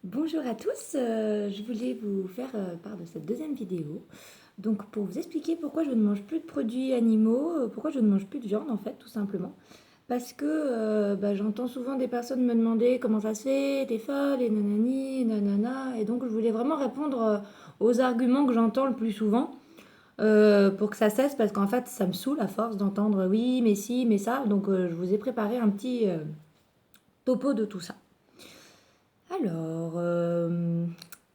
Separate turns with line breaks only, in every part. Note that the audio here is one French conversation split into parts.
Bonjour à tous, je voulais vous faire part de cette deuxième vidéo. Donc pour vous expliquer pourquoi je ne mange plus de produits animaux, pourquoi je ne mange plus de viande en fait tout simplement. Parce que j'entends souvent des personnes me demander comment ça se fait, t'es folle et nanani, nanana. Et donc je voulais vraiment répondre aux arguments que j'entends le plus souvent pour que ça cesse parce qu'en fait ça me saoule à force d'entendre oui mais si mais ça. Donc je vous ai préparé un petit topo de tout ça. Alors,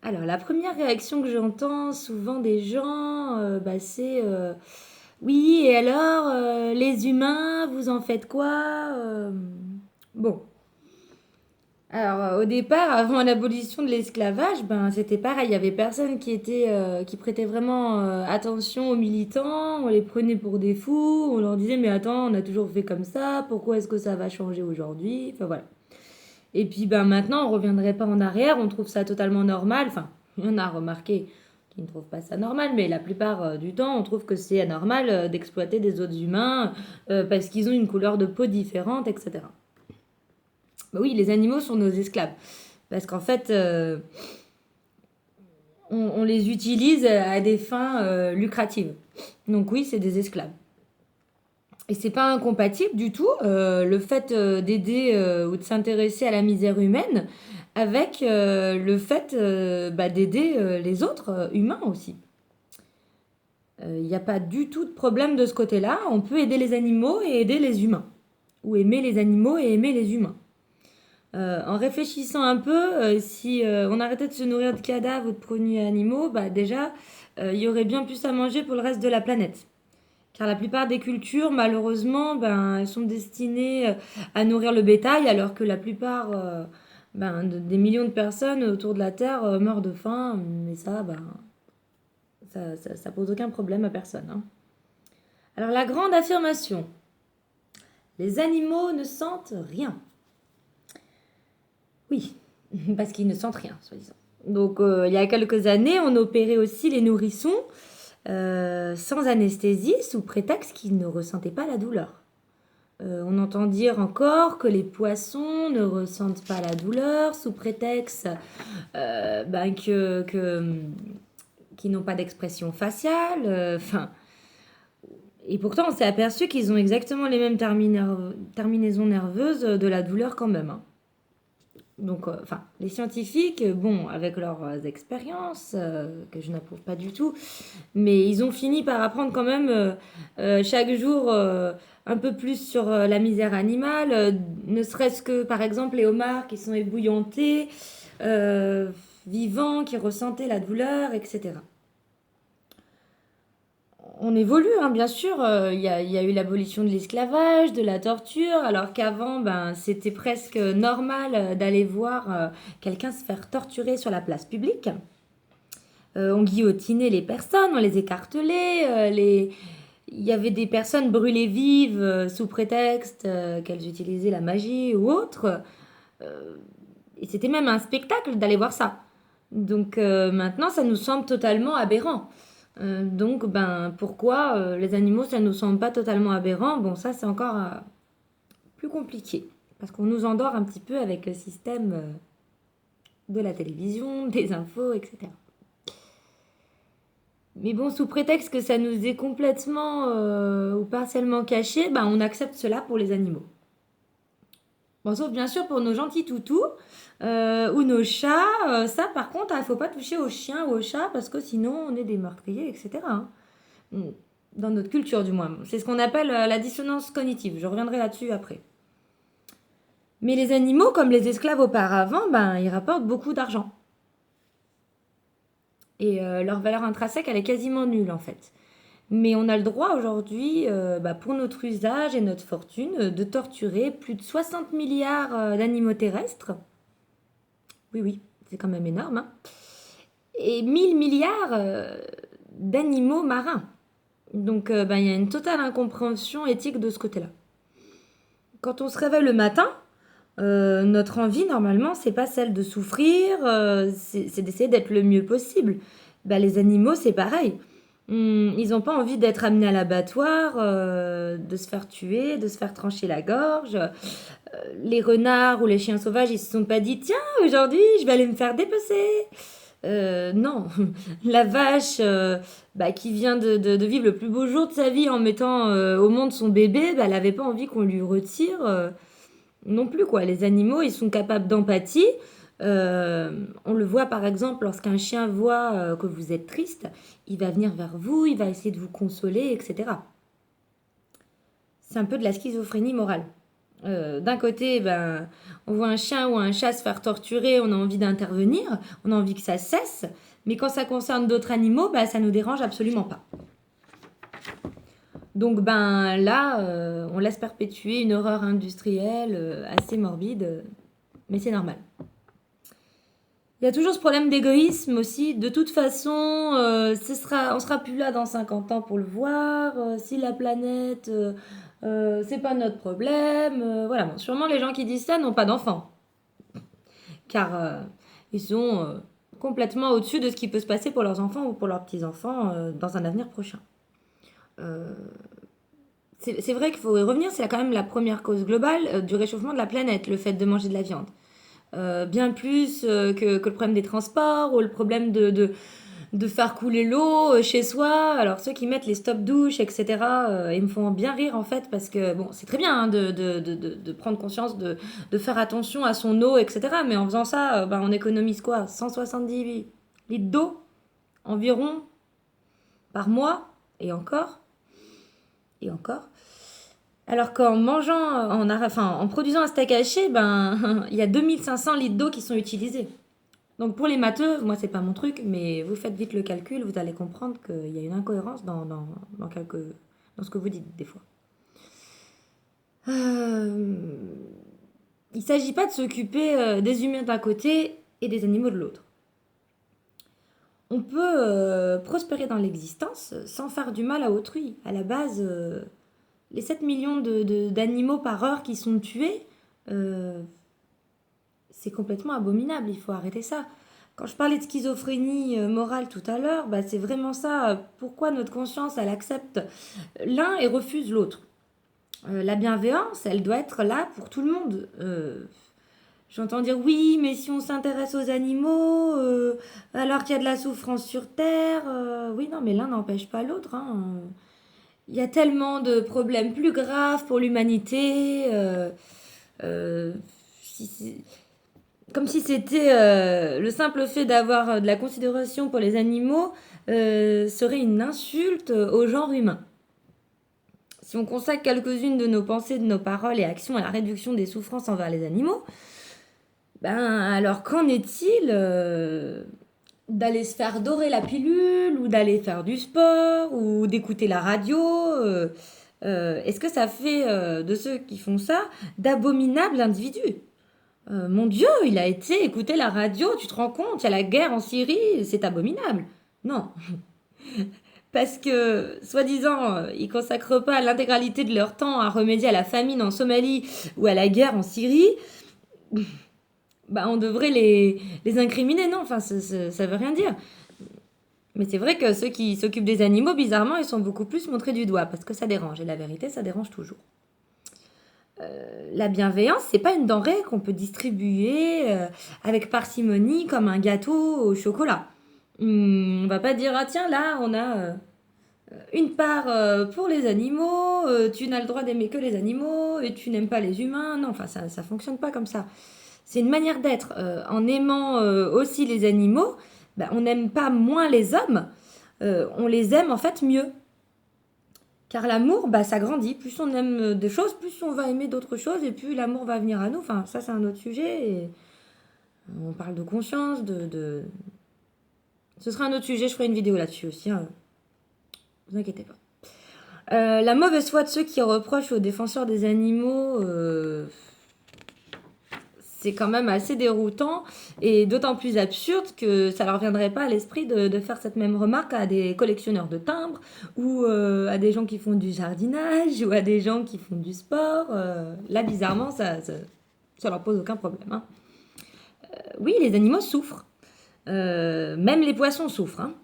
alors, la première réaction que j'entends souvent des gens, c'est oui, et alors, les humains, vous en faites quoi Bon, alors au départ, avant l'abolition de l'esclavage, ben c'était pareil, il y avait personne qui prêtait vraiment attention aux militants, on les prenait pour des fous, on leur disait mais attends, on a toujours fait comme ça, pourquoi est-ce que ça va changer aujourd'hui? Enfin voilà. Et puis ben, maintenant, on ne reviendrait pas en arrière, on trouve ça totalement normal. Enfin, il y en a remarqué qui ne trouvent pas ça normal, mais la plupart du temps, on trouve que c'est anormal d'exploiter des autres humains parce qu'ils ont une couleur de peau différente, etc. Bah oui, les animaux sont nos esclaves. Parce qu'en fait, on les utilise à des fins lucratives. Donc oui, c'est des esclaves. Et c'est pas incompatible du tout le fait d'aider ou de s'intéresser à la misère humaine avec le fait d'aider les autres humains aussi. Il n'y a pas du tout de problème de ce côté-là. On peut aider les animaux et aider les humains. Ou aimer les animaux et aimer les humains. En réfléchissant un peu, si on arrêtait de se nourrir de cadavres ou de produits animaux, bah déjà, il y aurait bien plus à manger pour le reste de la planète. Car la plupart des cultures, malheureusement, ben, elles sont destinées à nourrir le bétail, alors que la plupart des millions de personnes autour de la Terre meurent de faim. Mais ça, ça pose aucun problème à personne, hein. Alors la grande affirmation, les animaux ne sentent rien. Oui, parce qu'ils ne sentent rien, soi-disant. Donc il y a quelques années, on opérait aussi les nourrissons sans anesthésie sous prétexte qu'ils ne ressentaient pas la douleur. On entend dire encore que les poissons ne ressentent pas la douleur sous prétexte qu'ils n'ont pas d'expression faciale. Et pourtant, on s'est aperçu qu'ils ont exactement les mêmes terminaisons nerveuses de la douleur quand même, hein. Donc, les scientifiques, bon, avec leurs expériences, que je n'approuve pas du tout, mais ils ont fini par apprendre quand même chaque jour un peu plus sur la misère animale, ne serait-ce que par exemple les homards qui sont ébouillantés, euh, vivants, qui ressentaient la douleur, etc. On évolue, hein, bien sûr. Il y a eu l'abolition de l'esclavage, de la torture, alors qu'avant, ben, c'était presque normal d'aller voir quelqu'un se faire torturer sur la place publique. On guillotinait les personnes, on les écartelait, il y avait des personnes brûlées vives sous prétexte qu'elles utilisaient la magie ou autre. Euh, et c'était même un spectacle d'aller voir ça. Donc maintenant, ça nous semble totalement aberrant. Donc, ben, pourquoi les animaux, ça ne nous semble pas totalement aberrant? Bon, ça, c'est encore plus compliqué. Parce qu'on nous endort un petit peu avec le système de la télévision, des infos, etc. Mais bon, sous prétexte que ça nous est complètement ou partiellement caché, ben, on accepte cela pour les animaux. Bon, sauf bien sûr pour nos gentils toutous ou nos chats. Ça, par contre, il ne faut pas toucher aux chiens ou aux chats parce que sinon, on est des meurtriers, etc., hein. Dans notre culture, du moins. C'est ce qu'on appelle la dissonance cognitive. Je reviendrai là-dessus après. Mais les animaux, comme les esclaves auparavant, ben, ils rapportent beaucoup d'argent. Et leur valeur intrinsèque, elle est quasiment nulle, en fait. Mais on a le droit aujourd'hui, pour notre usage et notre fortune, de torturer plus de 60 milliards d'animaux terrestres. Oui, oui, c'est quand même énorme, hein. Et 1000 milliards d'animaux marins. Donc, il y a une totale incompréhension éthique de ce côté-là. Quand on se réveille le matin, notre envie, normalement, c'est pas celle de souffrir, c'est d'essayer d'être le mieux possible. Les animaux, c'est pareil. Ils n'ont pas envie d'être amenés à l'abattoir, de se faire tuer, de se faire trancher la gorge. Les renards ou les chiens sauvages, ils se sont pas dit, tiens, aujourd'hui, je vais aller me faire dépecer. Non, la vache qui vient de vivre le plus beau jour de sa vie en mettant au monde son bébé, elle n'avait pas envie qu'on lui retire non plus, quoi. Les animaux, ils sont capables d'empathie. On le voit par exemple lorsqu'un chien voit que vous êtes triste, il va venir vers vous, il va essayer de vous consoler, etc. C'est un peu de la schizophrénie morale. D'un côté, on voit un chien ou un chat se faire torturer, on a envie d'intervenir, on a envie que ça cesse, mais quand ça concerne d'autres animaux, ça nous dérange absolument pas. Donc là, on laisse perpétuer une horreur industrielle assez morbide, mais c'est normal. Il y a toujours ce problème d'égoïsme aussi. De toute façon, on sera plus là dans 50 ans pour le voir. Si la planète, c'est pas notre problème. Voilà, bon, sûrement les gens qui disent ça n'ont pas d'enfants. Car ils sont complètement au-dessus de ce qui peut se passer pour leurs enfants ou pour leurs petits-enfants dans un avenir prochain. C'est vrai qu'il faut y revenir, c'est quand même la première cause globale du réchauffement de la planète, le fait de manger de la viande. Bien plus que le problème des transports ou le problème de faire couler l'eau chez soi. Alors ceux qui mettent les stop douches, etc., ils me font bien rire en fait parce que bon, c'est très bien hein, de prendre conscience, de faire attention à son eau, etc. Mais en faisant ça, on économise quoi? 170 litres d'eau environ par mois et encore. Et encore. Alors qu'en mangeant, en produisant un steak haché, il y a 2500 litres d'eau qui sont utilisés. Donc pour les matheux, moi c'est pas mon truc, mais vous faites vite le calcul, vous allez comprendre qu'il y a une incohérence dans ce que vous dites des fois. Il ne s'agit pas de s'occuper des humains d'un côté et des animaux de l'autre. On peut prospérer dans l'existence sans faire du mal à autrui. À la base, les 7 millions d'animaux par heure qui sont tués, c'est complètement abominable, il faut arrêter ça. Quand je parlais de schizophrénie morale tout à l'heure, c'est vraiment ça. Pourquoi notre conscience, elle accepte l'un et refuse l'autre? La bienveillance, elle doit être là pour tout le monde. J'entends dire oui, mais si on s'intéresse aux animaux, alors qu'il y a de la souffrance sur Terre, oui, non, mais l'un n'empêche pas l'autre. Hein. Il y a tellement de problèmes plus graves pour l'humanité. Comme si c'était le simple fait d'avoir de la considération pour les animaux serait une insulte au genre humain. Si on consacre quelques-unes de nos pensées, de nos paroles et actions à la réduction des souffrances envers les animaux, alors qu'en est-il d'aller se faire dorer la pilule ou d'aller faire du sport ou d'écouter la radio est-ce que ça fait de ceux qui font ça d'abominables individus? Mon Dieu, il a été écouter la radio, tu te rends compte, il y a la guerre en Syrie, c'est abominable. Non. Parce que, soi-disant, ils consacrent pas l'intégralité de leur temps à remédier à la famine en Somalie ou à la guerre en Syrie. On devrait les incriminer, non? Enfin, ça veut rien dire. Mais c'est vrai que ceux qui s'occupent des animaux, bizarrement, ils sont beaucoup plus montrés du doigt parce que ça dérange. Et la vérité, ça dérange toujours. La bienveillance, c'est pas une denrée qu'on peut distribuer avec parcimonie comme un gâteau au chocolat. On va pas dire, ah tiens, là, on a une part pour les animaux, tu n'as le droit d'aimer que les animaux et tu n'aimes pas les humains. Non, enfin, ça fonctionne pas comme ça. C'est une manière d'être. En aimant aussi les animaux, on n'aime pas moins les hommes, on les aime en fait mieux. Car l'amour, ça grandit. Plus on aime des choses, plus on va aimer d'autres choses et plus l'amour va venir à nous. Enfin, ça, c'est un autre sujet. Et on parle de conscience, Ce sera un autre sujet, je ferai une vidéo là-dessus aussi. Hein. Vous inquiétez pas. La mauvaise foi de ceux qui reprochent aux défenseurs des animaux... c'est quand même assez déroutant et d'autant plus absurde que ça leur viendrait pas à l'esprit de faire cette même remarque à des collectionneurs de timbres ou à des gens qui font du jardinage ou à des gens qui font du sport. Là, bizarrement, ça leur pose aucun problème. Hein. Oui, les animaux souffrent. Même les poissons souffrent. Hein.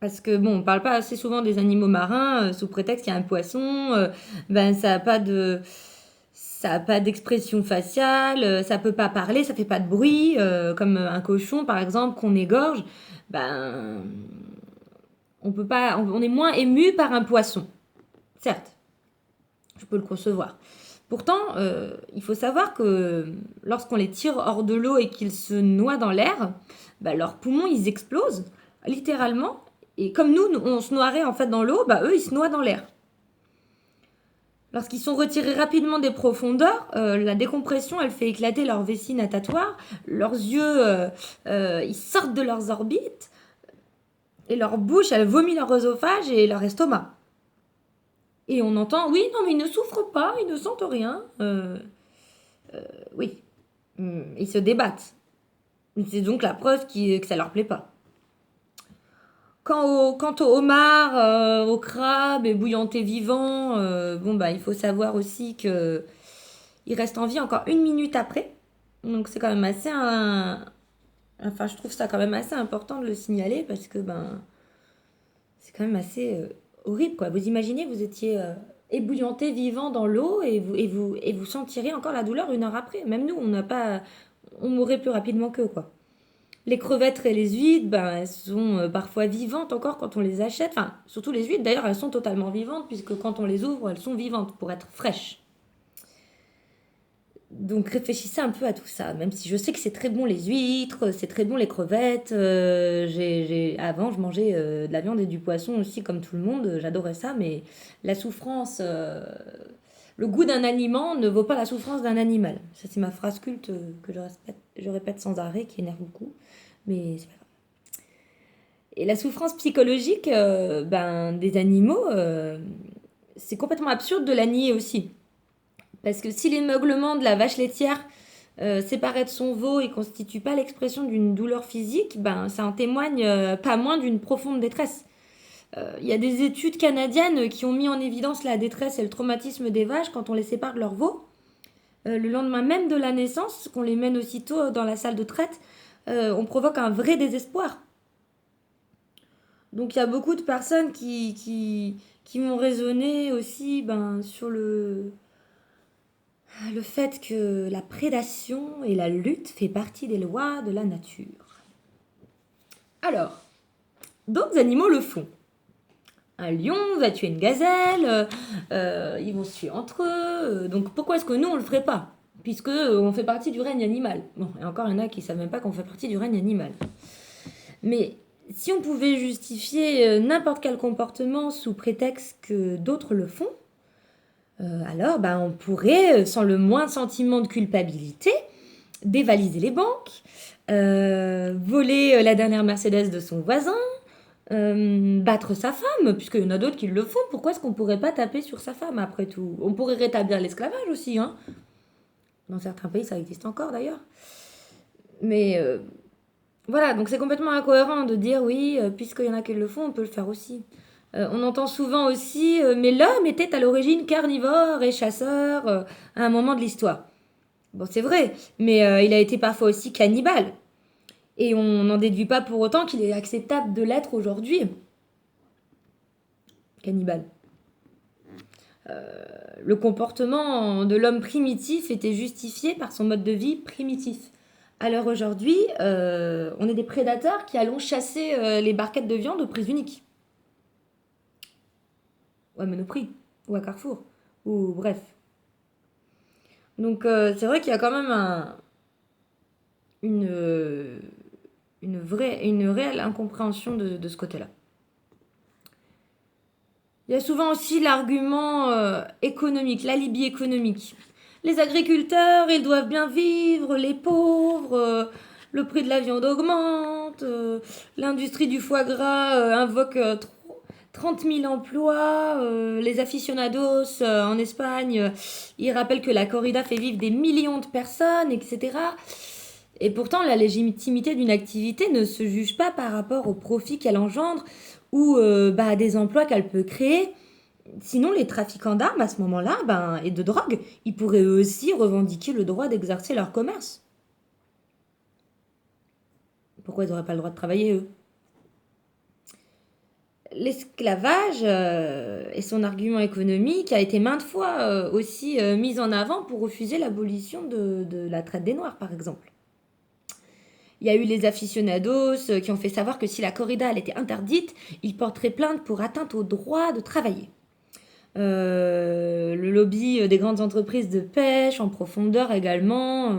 Parce que bon, on parle pas assez souvent des animaux marins sous prétexte qu'il y a un poisson, ben ça a pas d'expression faciale, ça peut pas parler, ça fait pas de bruit, comme un cochon par exemple qu'on égorge. Ben, on peut pas, on est moins ému par un poisson. Certes, je peux le concevoir. Pourtant, il faut savoir que lorsqu'on les tire hors de l'eau et qu'ils se noient dans l'air, bah, leurs poumons ils explosent littéralement. Et comme nous, on se noierait en fait dans l'eau, bah, eux ils se noient dans l'air. Lorsqu'ils sont retirés rapidement des profondeurs, la décompression elle fait éclater leur vessie natatoire, leurs yeux ils sortent de leurs orbites et leur bouche elle vomit leur œsophage et leur estomac. Et on entend oui non mais ils ne souffrent pas, ils ne sentent rien. Oui, ils se débattent. C'est donc la preuve que ça leur plaît pas. Quant aux homards, aux crabes et bouillantés vivants, bon bah il faut savoir aussi que ils restent en vie encore 1 minute après. Donc c'est quand même enfin je trouve ça quand même assez important de le signaler parce que ben c'est quand même assez horrible quoi. Vous imaginez vous étiez ébouillanté vivant dans l'eau et vous sentirez encore la douleur 1 heure après. Même nous on mourrait plus rapidement qu'eux quoi. Les crevettes et les huîtres, ben, elles sont parfois vivantes encore quand on les achète. Enfin, surtout les huîtres, d'ailleurs, elles sont totalement vivantes, puisque quand on les ouvre, elles sont vivantes pour être fraîches. Donc réfléchissez un peu à tout ça, même si je sais que c'est très bon les huîtres, c'est très bon les crevettes. Avant, je mangeais de la viande et du poisson aussi, comme tout le monde, j'adorais ça, mais la souffrance, le goût d'un aliment ne vaut pas la souffrance d'un animal. Ça, c'est ma phrase culte que je répète sans arrêt, qui énerve beaucoup, mais c'est pas grave. Et la souffrance psychologique ben, des animaux, c'est complètement absurde de la nier aussi. Parce que si l'émeuglement de la vache laitière séparée de son veau et constitue pas l'expression d'une douleur physique, ben, ça en témoigne pas moins d'une profonde détresse. Il y a des études canadiennes qui ont mis en évidence la détresse et le traumatisme des vaches quand on les sépare de leur veau. Le lendemain même de la naissance, qu'on les mène aussitôt dans la salle de traite, on provoque un vrai désespoir. Donc il y a beaucoup de personnes qui m'ont raisonné aussi ben, sur le fait que la prédation et la lutte fait partie des lois de la nature. Alors, d'autres animaux le font. Un lion va tuer une gazelle, ils vont se tuer entre eux. Donc pourquoi est-ce que nous on le ferait pas? Puisque on fait partie du règne animal. Bon, et encore il y en a qui ne savent même pas qu'on fait partie du règne animal. Mais si on pouvait justifier n'importe quel comportement sous prétexte que d'autres le font, alors ben, on pourrait, sans le moindre sentiment de culpabilité, dévaliser les banques, voler la dernière Mercedes de son voisin, battre sa femme, puisqu'il y en a d'autres qui le font. Pourquoi est-ce qu'on ne pourrait pas taper sur sa femme après tout? On pourrait rétablir l'esclavage aussi, hein. Dans certains pays, ça existe encore d'ailleurs. Mais voilà, donc c'est complètement incohérent de dire oui, puisqu'il y en a qui le font, on peut le faire aussi. On entend souvent aussi, mais l'homme était à l'origine carnivore et chasseur à un moment de l'histoire. Bon, c'est vrai, mais il a été parfois aussi cannibale. Et on n'en déduit pas pour autant qu'il est acceptable de l'être aujourd'hui. Cannibale. Le comportement de l'homme primitif était justifié par son mode de vie primitif. Alors aujourd'hui, on est des prédateurs qui allons chasser les barquettes de viande au prix unique. Ou à Monoprix, ou à Carrefour, ou bref. Donc c'est vrai qu'il y a quand même une, une réelle incompréhension de ce côté-là. Il y a souvent aussi l'argument économique, l'alibi économique. Les agriculteurs, ils doivent bien vivre, les pauvres, le prix de la viande augmente, l'industrie du foie gras invoque 30 000 emplois, les aficionados en Espagne, ils rappellent que la corrida fait vivre des millions de personnes, etc. Et pourtant, la légitimité d'une activité ne se juge pas par rapport au profit qu'elle engendre ou bah, des emplois qu'elle peut créer. Sinon, les trafiquants d'armes, à ce moment-là, ben, et de drogue, ils pourraient eux aussi revendiquer le droit d'exercer leur commerce. Pourquoi ils n'auraient pas le droit de travailler, eux? l'esclavage et son argument économique a été maintes fois aussi mis en avant pour refuser l'abolition de la traite des Noirs, par exemple. Il y a eu les aficionados qui ont fait savoir que si la corrida elle était interdite, ils porteraient plainte pour atteinte au droit de travailler. Le lobby des grandes entreprises de pêche en profondeur également.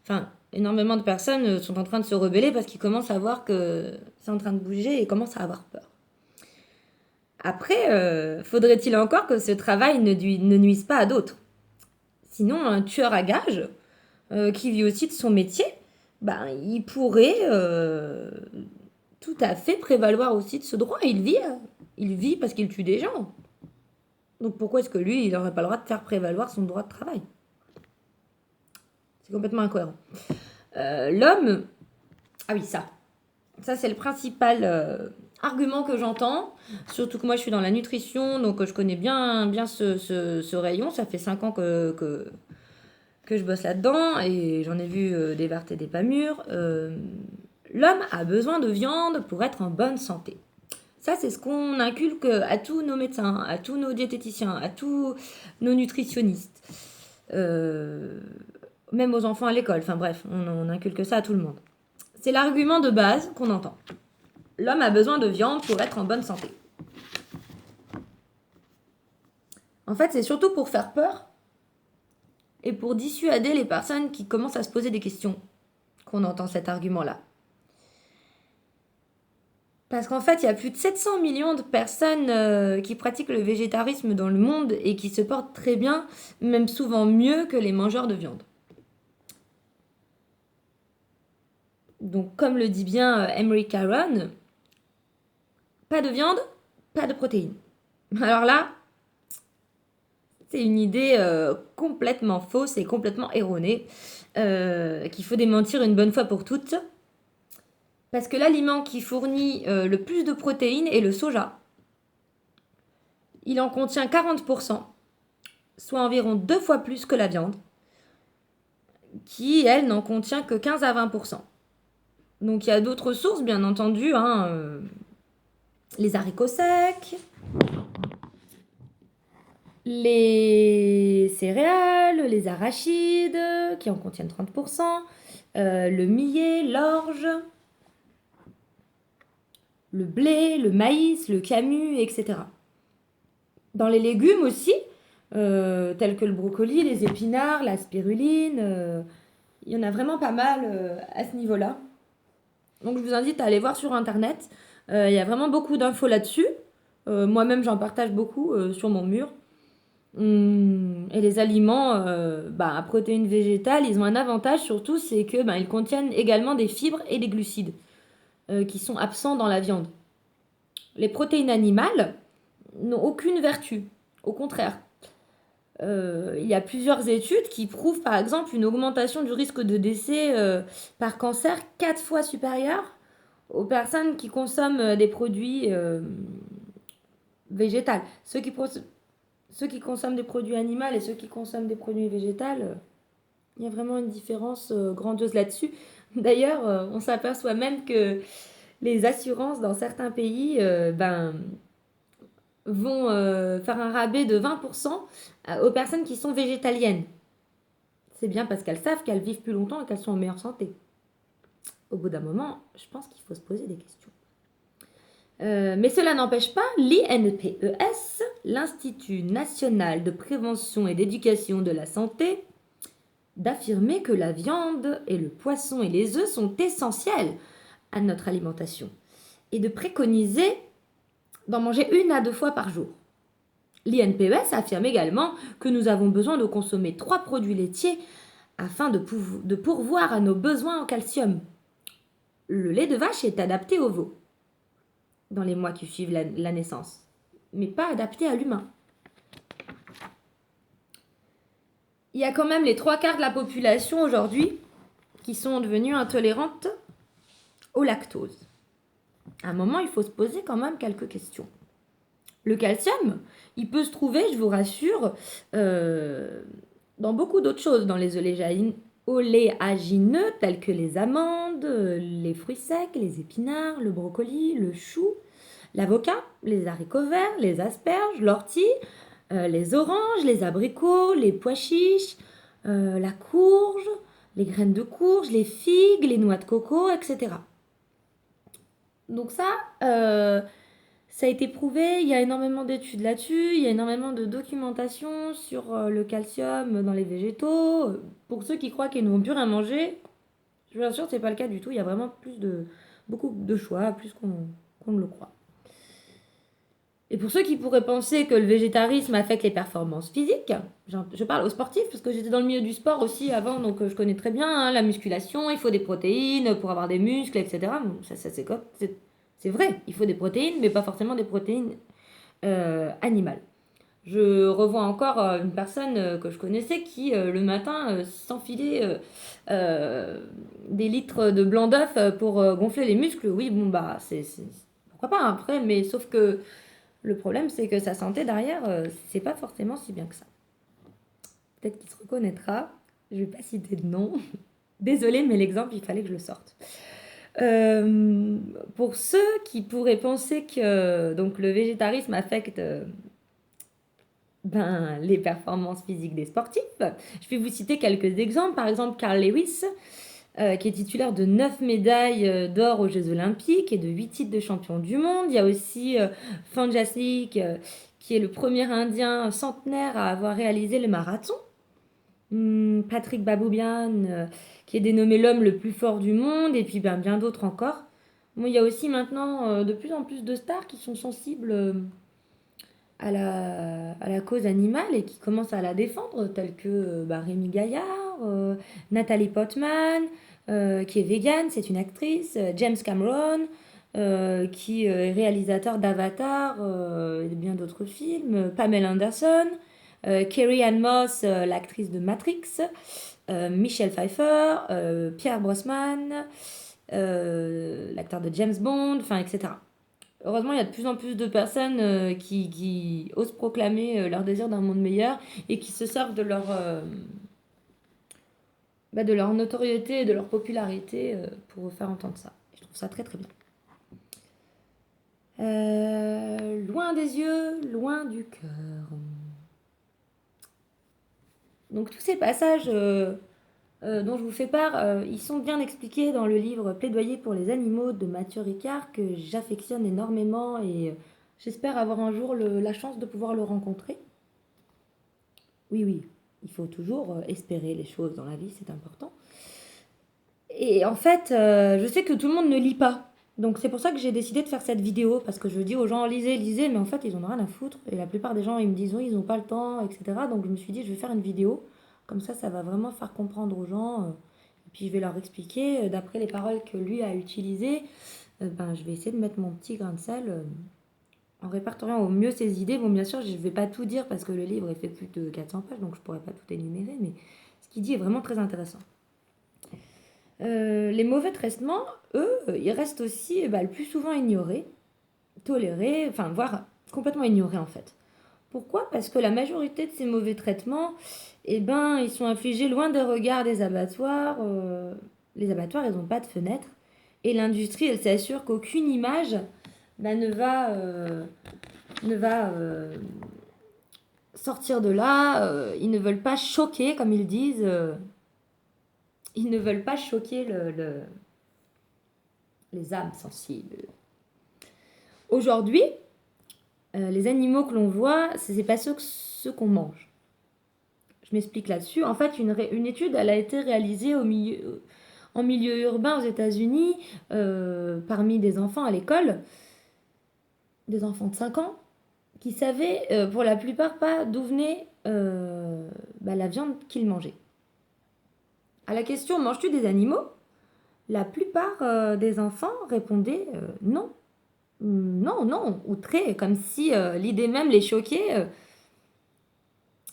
Enfin, énormément de personnes sont en train de se rebeller parce qu'ils commencent à voir que c'est en train de bouger et commencent à avoir peur. Après, faudrait-il encore que ce travail ne nuise pas à d'autres? Sinon, un tueur à gages qui vit aussi de son métier, ben, il pourrait tout à fait prévaloir aussi de ce droit. Il vit parce qu'il tue des gens. Donc pourquoi est-ce que lui, il n'aurait pas le droit de faire prévaloir son droit de travail? C'est complètement incohérent. L'homme... Ah oui, ça c'est le principal argument que j'entends. Surtout que moi, je suis dans la nutrition, donc je connais bien ce rayon. Ça fait 5 ans que je bosse là-dedans et j'en ai vu des vertes et des pas mûres. L'homme a besoin de viande pour être en bonne santé. Ça, c'est ce qu'on inculque à tous nos médecins, à tous nos diététiciens, à tous nos nutritionnistes. Même aux enfants à l'école. Enfin bref, on inculque ça à tout le monde. C'est l'argument de base qu'on entend. L'homme a besoin de viande pour être en bonne santé. En fait, c'est surtout pour faire peur et pour dissuader les personnes qui commencent à se poser des questions qu'on entend cet argument-là. Parce qu'en fait, il y a plus de 700 millions de personnes qui pratiquent le végétarisme dans le monde et qui se portent très bien, même souvent mieux que les mangeurs de viande. Donc, comme le dit bien Emery Caron, pas de viande, pas de protéines. Alors là, c'est une idée complètement fausse et complètement erronée, qu'il faut démentir une bonne fois pour toutes. Parce que l'aliment qui fournit le plus de protéines est le soja. Il en contient 40%, soit environ 2 fois plus que la viande, qui, elle, n'en contient que 15 à 20%. Donc il y a d'autres sources, bien entendu, les haricots secs, les céréales, les arachides, qui en contiennent 30%, le millet, l'orge, le blé, le maïs, le camus, etc. Dans les légumes aussi, tels que le brocoli, les épinards, la spiruline, il y en a vraiment pas mal à ce niveau-là. Donc je vous invite à aller voir sur internet. Il y a vraiment beaucoup d'infos là-dessus. Moi-même, j'en partage beaucoup sur mon mur. Et les aliments à protéines végétales, ils ont un avantage surtout, c'est que ils contiennent également des fibres et des glucides qui sont absents dans la viande. Les protéines animales n'ont aucune vertu, au contraire. Il y a plusieurs études qui prouvent par exemple une augmentation du risque de décès par cancer 4 fois supérieure aux personnes qui consomment des produits végétaux. Ceux qui consomment des produits animaux et ceux qui consomment des produits végétaux, il y a vraiment une différence grandiose là-dessus. D'ailleurs, on s'aperçoit même que les assurances dans certains pays vont faire un rabais de 20% aux personnes qui sont végétaliennes. C'est bien parce qu'elles savent qu'elles vivent plus longtemps et qu'elles sont en meilleure santé. Au bout d'un moment, je pense qu'il faut se poser des questions. Mais cela n'empêche pas l'INPES, l'Institut national de prévention et d'éducation de la santé, d'affirmer que la viande et le poisson et les œufs sont essentiels à notre alimentation et de préconiser d'en manger 1 à 2 fois par jour. L'INPES affirme également que nous avons besoin de consommer 3 produits laitiers afin de pourvoir à nos besoins en calcium. Le lait de vache est adapté au veau dans les mois qui suivent la naissance, mais pas adapté à l'humain. Il y a quand même les 3/4 de la population aujourd'hui qui sont devenues intolérantes au lactose. À un moment, il faut se poser quand même quelques questions. Le calcium, il peut se trouver, je vous rassure, dans beaucoup d'autres choses, dans les oléagineux tels que les amandes, les fruits secs, les épinards, le brocoli, le chou, l'avocat, les haricots verts, les asperges, l'ortie, les oranges, les abricots, les pois chiches, la courge, les graines de courge, les figues, les noix de coco, etc. Donc ça a été prouvé, il y a énormément d'études là-dessus, il y a énormément de documentation sur le calcium dans les végétaux. Pour ceux qui croient qu'ils n'ont plus rien manger, je vous assure, c'est pas le cas du tout. Il y a vraiment beaucoup de choix, plus qu'on ne le croit. Et pour ceux qui pourraient penser que le végétarisme affecte les performances physiques, je parle aux sportifs parce que j'étais dans le milieu du sport aussi avant, donc je connais très bien la musculation, il faut des protéines pour avoir des muscles, etc. Bon, c'est vrai, il faut des protéines, mais pas forcément des protéines animales. Je revois encore une personne que je connaissais qui, le matin, s'enfilait des litres de blanc d'œuf pour gonfler les muscles. Oui, bon, bah, pourquoi pas après, mais sauf que le problème, c'est que sa santé derrière, c'est pas forcément si bien que ça. Peut-être qu'il se reconnaîtra. Je vais pas citer de nom. Désolée, mais l'exemple, il fallait que je le sorte. Pour ceux qui pourraient penser que donc, le végétarisme affecte les performances physiques des sportifs, je vais vous citer quelques exemples. Par exemple, Carl Lewis, qui est titulaire de 9 médailles d'or aux Jeux Olympiques et de 8 titres de champion du monde. Il y a aussi Fanjas Leak, qui est le premier Indien centenaire à avoir réalisé le marathon. Patrick Baboubian, qui est dénommé l'homme le plus fort du monde, et puis bien d'autres encore. Bon, il y a aussi maintenant de plus en plus de stars qui sont sensibles à la cause animale et qui commencent à la défendre, telles que Rémi Gaillard, Nathalie Portman, qui est végane, c'est une actrice, James Cameron, qui est réalisateur d'Avatar et de bien d'autres films, Pamela Anderson, Carrie Ann Moss, l'actrice de Matrix, Michelle Pfeiffer, Pierre Brosnan, l'acteur de James Bond, enfin, etc. Heureusement, il y a de plus en plus de personnes qui osent proclamer leur désir d'un monde meilleur et qui se servent de leur notoriété et de leur popularité pour faire entendre ça. Je trouve ça très très bien. Loin des yeux, loin du cœur. Donc tous ces passages dont je vous fais part, ils sont bien expliqués dans le livre Plaidoyer pour les animaux de Mathieu Ricard, que j'affectionne énormément et j'espère avoir un jour la chance de pouvoir le rencontrer. Oui, il faut toujours espérer les choses dans la vie, c'est important. Et en fait, je sais que tout le monde ne lit pas. Donc c'est pour ça que j'ai décidé de faire cette vidéo, parce que je dis aux gens, lisez, mais en fait, ils en ont rien à foutre. Et la plupart des gens, ils me disent, oui, ils n'ont pas le temps, etc. Donc je me suis dit, je vais faire une vidéo. Comme ça va vraiment faire comprendre aux gens. Et puis je vais leur expliquer, d'après les paroles que lui a utilisées, je vais essayer de mettre mon petit grain de sel en répertoriant au mieux ses idées. Bon, bien sûr, je ne vais pas tout dire parce que le livre est fait plus de 400 pages, donc je ne pourrais pas tout énumérer, mais ce qu'il dit est vraiment très intéressant. Les mauvais traitements, eux, ils restent aussi le plus souvent ignorés, tolérés, enfin, voire complètement ignorés en fait. Pourquoi ? Parce que la majorité de ces mauvais traitements, ils sont infligés loin des regards des abattoirs. Les abattoirs, ils n'ont pas de fenêtres. Et l'industrie, elle s'assure qu'aucune image ne va sortir de là. Ils ne veulent pas choquer, comme ils disent. Ils ne veulent pas choquer les âmes sensibles. Aujourd'hui, les animaux que l'on voit, ce n'est pas ceux qu'on mange. Je m'explique là-dessus. En fait, une étude, elle a été réalisée en milieu urbain aux États-Unis, parmi des enfants à l'école, des enfants de 5 ans, qui savaient pour la plupart pas d'où venait la viande qu'ils mangeaient. À la question « Manges-tu des animaux ?», la plupart des enfants répondaient non. Non, ou très, comme si l'idée même les choquait.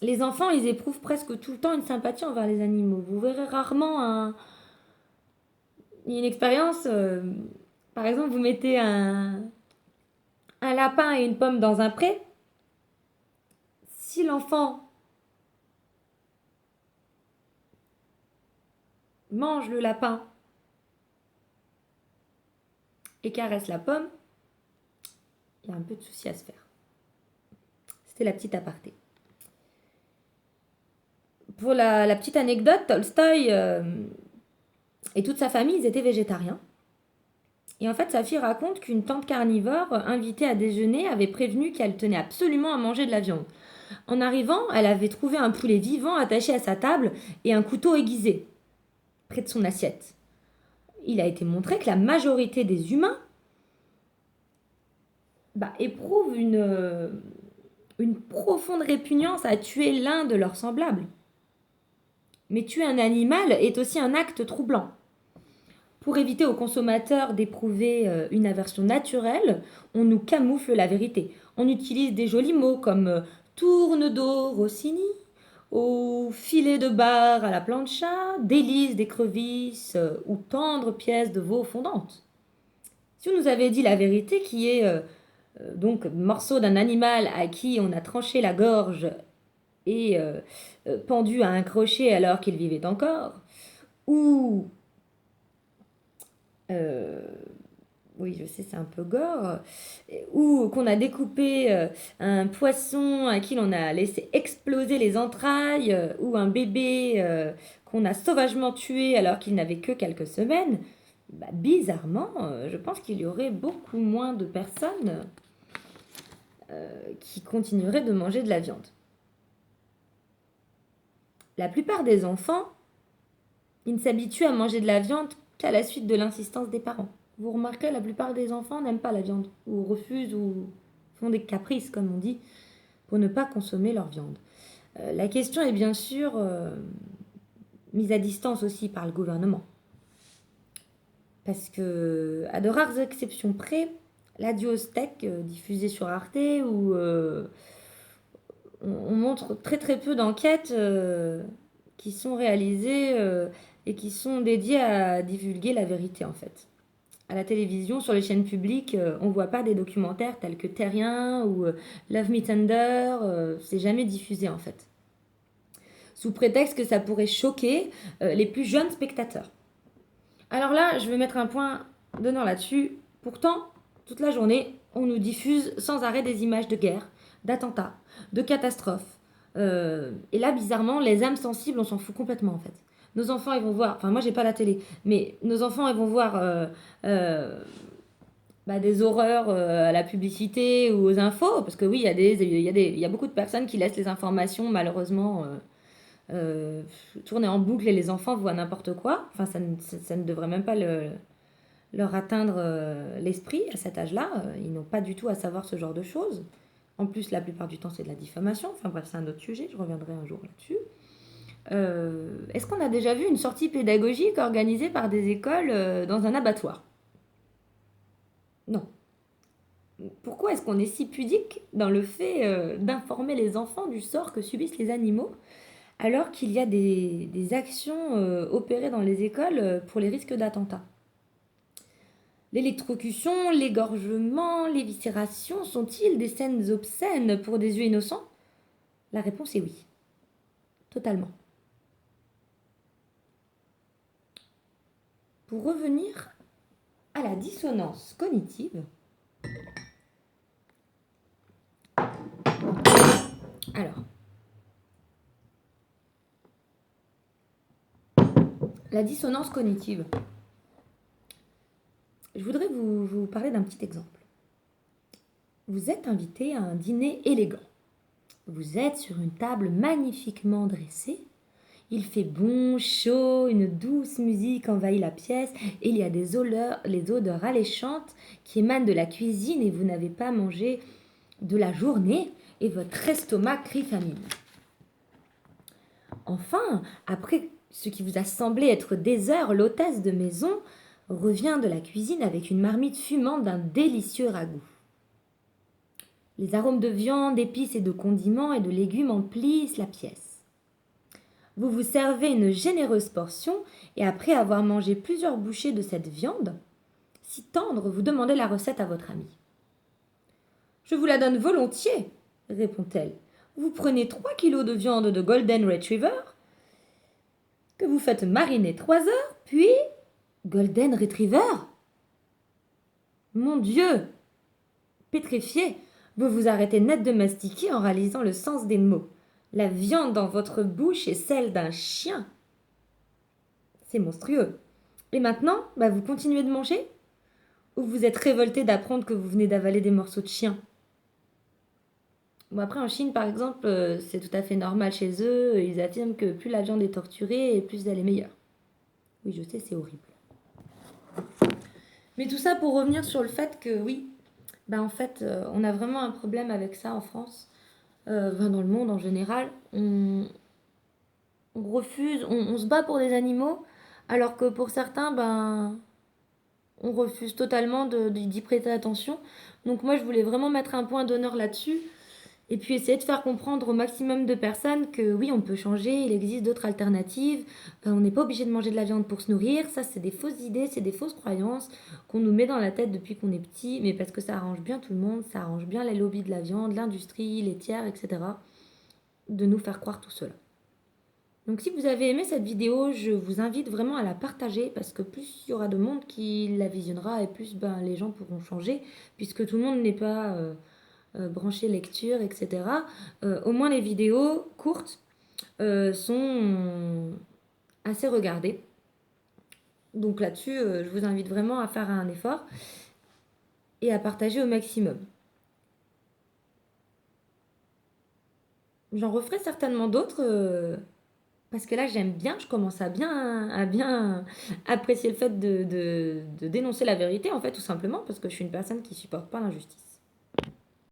Les enfants, ils éprouvent presque tout le temps une sympathie envers les animaux. Vous verrez rarement une expérience. Par exemple, vous mettez un lapin et une pomme dans un pré. Si l'enfant mange le lapin et caresse la pomme, il y a un peu de soucis à se faire. C'était la petite aparté. Pour la petite anecdote, Tolstoï et toute sa famille, ils étaient végétariens. Et en fait, sa fille raconte qu'une tante carnivore invitée à déjeuner avait prévenu qu'elle tenait absolument à manger de la viande. En arrivant, elle avait trouvé un poulet vivant attaché à sa table et un couteau aiguisé près de son assiette. Il a été montré que la majorité des humains éprouvent une profonde répugnance à tuer l'un de leurs semblables. Mais tuer un animal est aussi un acte troublant. Pour éviter aux consommateurs d'éprouver une aversion naturelle, on nous camoufle la vérité. On utilise des jolis mots comme tourne d'eau Rossini, ou filet de bar à la plancha, délices d'écrevisses ou tendre pièces de veau fondante. Si vous nous avez dit la vérité qui est donc morceau d'un animal à qui on a tranché la gorge et pendu à un crochet alors qu'il vivait encore, ou oui, je sais, c'est un peu gore, ou qu'on a découpé un poisson à qui l'on a laissé exploser les entrailles, ou un bébé qu'on a sauvagement tué alors qu'il n'avait que quelques semaines, bizarrement, je pense qu'il y aurait beaucoup moins de personnes qui continueraient de manger de la viande. La plupart des enfants, ils ne s'habituent à manger de la viande qu'à la suite de l'insistance des parents. Vous remarquez, la plupart des enfants n'aiment pas la viande, ou refusent, ou font des caprices, comme on dit, pour ne pas consommer leur viande. La question est bien sûr mise à distance aussi par le gouvernement. Parce que, à de rares exceptions près, la Duostech diffusée sur Arte, où on montre très très peu d'enquêtes qui sont réalisées et qui sont dédiées à divulguer la vérité en fait. À la télévision, sur les chaînes publiques, on ne voit pas des documentaires tels que Terrien ou Love Me Tender, c'est jamais diffusé en fait. Sous prétexte que ça pourrait choquer les plus jeunes spectateurs. Alors là, je vais mettre un point d'honneur là-dessus. Pourtant, toute la journée, on nous diffuse sans arrêt des images de guerre, d'attentats, de catastrophes. Et là, bizarrement, les âmes sensibles, on s'en fout complètement en fait. Nos enfants, ils vont voir, enfin moi j'ai pas la télé, mais nos enfants, ils vont voir des horreurs à la publicité ou aux infos, parce que oui, il y a beaucoup de personnes qui laissent les informations malheureusement tourner en boucle et les enfants voient n'importe quoi. Enfin, ça ne devrait même pas leur atteindre l'esprit à cet âge-là. Ils n'ont pas du tout à savoir ce genre de choses. En plus, la plupart du temps, c'est de la diffamation. Enfin bref, c'est un autre sujet, je reviendrai un jour là-dessus. Est-ce qu'on a déjà vu une sortie pédagogique organisée par des écoles dans un abattoir? Non. Pourquoi est-ce qu'on est si pudique dans le fait d'informer les enfants du sort que subissent les animaux alors qu'il y a des actions opérées dans les écoles pour les risques d'attentats? L'électrocution, l'égorgement, l'éviscération sont-ils des scènes obscènes pour des yeux innocents? La réponse est oui. Totalement. Pour revenir à la dissonance cognitive, alors, la dissonance cognitive, je voudrais vous parler d'un petit exemple. Vous êtes invité à un dîner élégant. Vous êtes sur une table magnifiquement dressée. Il fait bon, chaud, une douce musique envahit la pièce et il y a les odeurs alléchantes qui émanent de la cuisine et vous n'avez pas mangé de la journée et votre estomac crie famine. Enfin, après ce qui vous a semblé être des heures, l'hôtesse de maison revient de la cuisine avec une marmite fumante d'un délicieux ragoût. Les arômes de viande, d'épices et de condiments et de légumes emplissent la pièce. Vous vous servez une généreuse portion et après avoir mangé plusieurs bouchées de cette viande, si tendre, vous demandez la recette à votre amie. « Je vous la donne volontiers, répond-elle. Vous prenez 3 kilos de viande de Golden Retriever que vous faites mariner 3 heures, puis... Golden Retriever? Mon Dieu! pétrifié, vous vous arrêtez net de mastiquer en réalisant le sens des mots. La viande dans votre bouche est celle d'un chien. C'est monstrueux. Et maintenant, vous continuez de manger? Ou vous êtes révolté d'apprendre que vous venez d'avaler des morceaux de chien? Bon, après, en Chine, par exemple, c'est tout à fait normal chez eux. Ils affirment que plus la viande est torturée, et plus elle est meilleure. Oui, je sais, c'est horrible. Mais tout ça pour revenir sur le fait que, oui, en fait, on a vraiment un problème avec ça en France. Dans le monde en général. On refuse, on se bat pour des animaux, alors que pour certains, on refuse totalement d'y prêter attention. Donc moi, je voulais vraiment mettre un point d'honneur là-dessus. Et puis essayer de faire comprendre au maximum de personnes que oui, on peut changer, il existe d'autres alternatives, on n'est pas obligé de manger de la viande pour se nourrir, ça c'est des fausses idées, c'est des fausses croyances qu'on nous met dans la tête depuis qu'on est petit, mais parce que ça arrange bien tout le monde, ça arrange bien les lobbies de la viande, l'industrie laitière, etc., de nous faire croire tout cela. Donc si vous avez aimé cette vidéo, je vous invite vraiment à la partager parce que plus il y aura de monde qui la visionnera et plus les gens pourront changer puisque tout le monde n'est pas branché lecture, etc. Au moins les vidéos courtes sont assez regardées. Donc là-dessus, je vous invite vraiment à faire un effort et à partager au maximum. J'en referai certainement d'autres parce que là j'aime bien, je commence à bien apprécier le fait de dénoncer la vérité en fait tout simplement parce que je suis une personne qui supporte pas l'injustice.